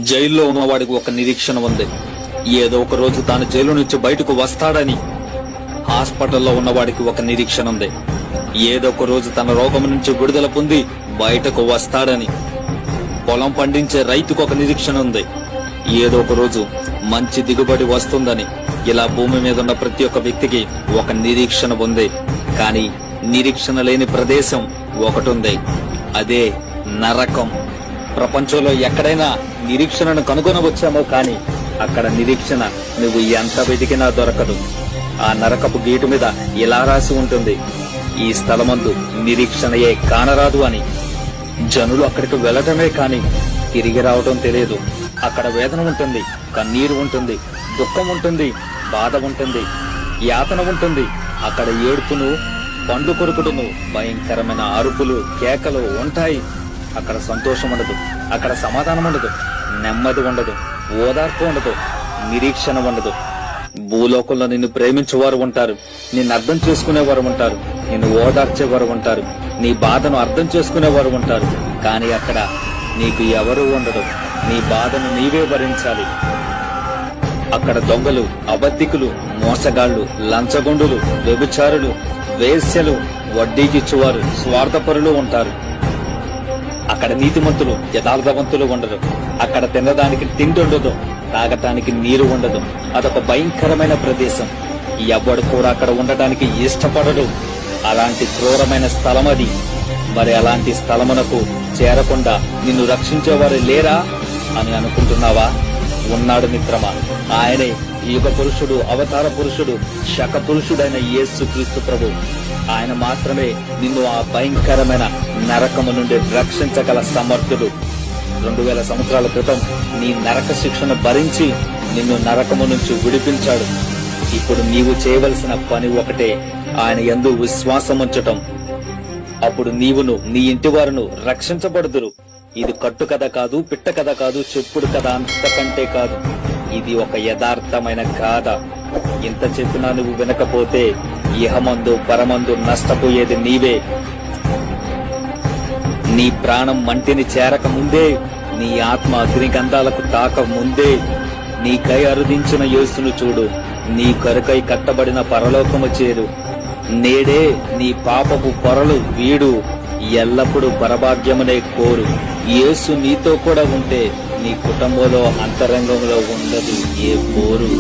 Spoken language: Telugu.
జైల్లో ఉన్నవాడికి ఒక నిరీక్షణ ఉంది. ఏదో ఒక రోజు తాను జైలు నుంచి బయటకు వస్తాడని. హాస్పిటల్లో ఉన్నవాడికి ఒక నిరీక్షణ ఉంది. ఏదో ఒక రోజు తన రోగం నుంచి విడుదల పొంది బయటకు వస్తాడని. పొలం పండించే రైతుకు ఒక నిరీక్షణ ఉంది. ఏదో ఒక రోజు మంచి దిగుబడి వస్తుందని. ఇలా భూమి మీద ఉన్న ప్రతి ఒక్క వ్యక్తికి ఒక నిరీక్షణ ఉంది. కానీ నిరీక్షణ లేని ప్రదేశం ఒకటి ఉంది. అదే నరకం. ప్రపంచంలో ఎక్కడైనా నిరీక్షణను కనుగొనవచ్చామో కానీ అక్కడ నిరీక్షణ నువ్వు ఎంత వెతికినా దొరకదు. ఆ నరకపు గేటు మీద ఇలా రాసి ఉంటుంది, ఈ స్థలమందు నిరీక్షణయే కానరాదు అని. జనులు అక్కడికి వెళ్లటమే కాని తిరిగి రావటం తెలియదు. అక్కడ వేదన ఉంటుంది, కన్నీరు ఉంటుంది, దుఃఖం ఉంటుంది, బాధ ఉంటుంది, యాతన ఉంటుంది. అక్కడ ఏడుపును, పండు కొరుకుడును, భయంకరమైన అరుపులు, కేకలు ఉంటాయి. అక్కడ సంతోషం ఉండదు, అక్కడ సమాధానం ఉండదు, నెమ్మది ఉండదు, ఓదార్పు ఉండదు, నిరీక్షణ ఉండదు. భూలోకంలో నిన్ను ప్రేమించేవారు ఉంటారు, నిన్ను అర్థం చేసుకునేవారు ఉంటారు, నిన్ను ఓదార్చేవారు ఉంటారు, నీ బాధను అర్థం చేసుకునేవారు ఉంటారు. కానీ అక్కడ నీకు ఎవరూ ఉండదు. నీ బాధను నీవే భరించాలి. అక్కడ దొంగలు, అబద్ధికులు, మోసగాళ్లు, లంచగొండులు, వ్యభిచారులు, వేశ్యలు, వడ్డీకిచ్చువారు, స్వార్థపరులు ఉంటారు. అక్కడ నీతిమంతులు, యథార్థవంతులు ఉండరు. అక్కడ తినడానికి తిండి ఉండదు, తాగటానికి నీరు ఉండదు. అదొక భయంకరమైన ప్రదేశం. ఎవ్వడు కూడా అక్కడ ఉండటానికి ఇష్టపడడు. అలాంటి క్రూరమైన స్థలం అది. మరి అలాంటి స్థలమునకు చేరకుండా నిన్ను రక్షించేవారు లేరా అని అనుకుంటున్నావా? ఉన్నాడు మిత్రమా. ఆయనే యుగ పురుషుడు, అవతార పురుషుడు, శక పురుషుడైన యేసుక్రీస్తు ప్రభు. ఆయన మాత్రమే నిన్ను ఆ భయంకరమైన నరకము నుండి రక్షించగల సమర్థుడు. 2000 సంవత్సరాల క్రితం నీ నరక శిక్షను భరించి నిన్ను నరకము నుంచి విడిపించాడు. ఇప్పుడు నీవు చేయవలసిన పని ఒకటే, ఆయన యందు విశ్వాసముంచటం. అప్పుడు నీవును నీ ఇంటి వారును రక్షించబడుదురు. ఇది కట్టు కథ కాదు, పిట్ట కథ కాదు, చెప్పుడు కథ అంతకంటే కాదు. ఇది ఒక యథార్థమైన గాథ. ఇంత చెప్పినా నువ్వు వినకపోతే ఇహమందు పరమందు నష్టపోయేది నీవే. నీ ప్రాణం మంటిని చేరక ముందే, నీ ఆత్మ అగ్నిగంధాలకు తాక ముందే నీకై అరుదించిన యేసును చూడు. నీ కొరకై కట్టబడిన పరలోకము చేరు. నేడే నీ పాపపు పొరలు వీడు. ఎల్లప్పుడూ పరభాగ్యమునే కోరు. యేసు నీతో కూడా ఉంటే నీ కుటుంబంలో అంతరంగంలో ఉండదు ఏ పోరు.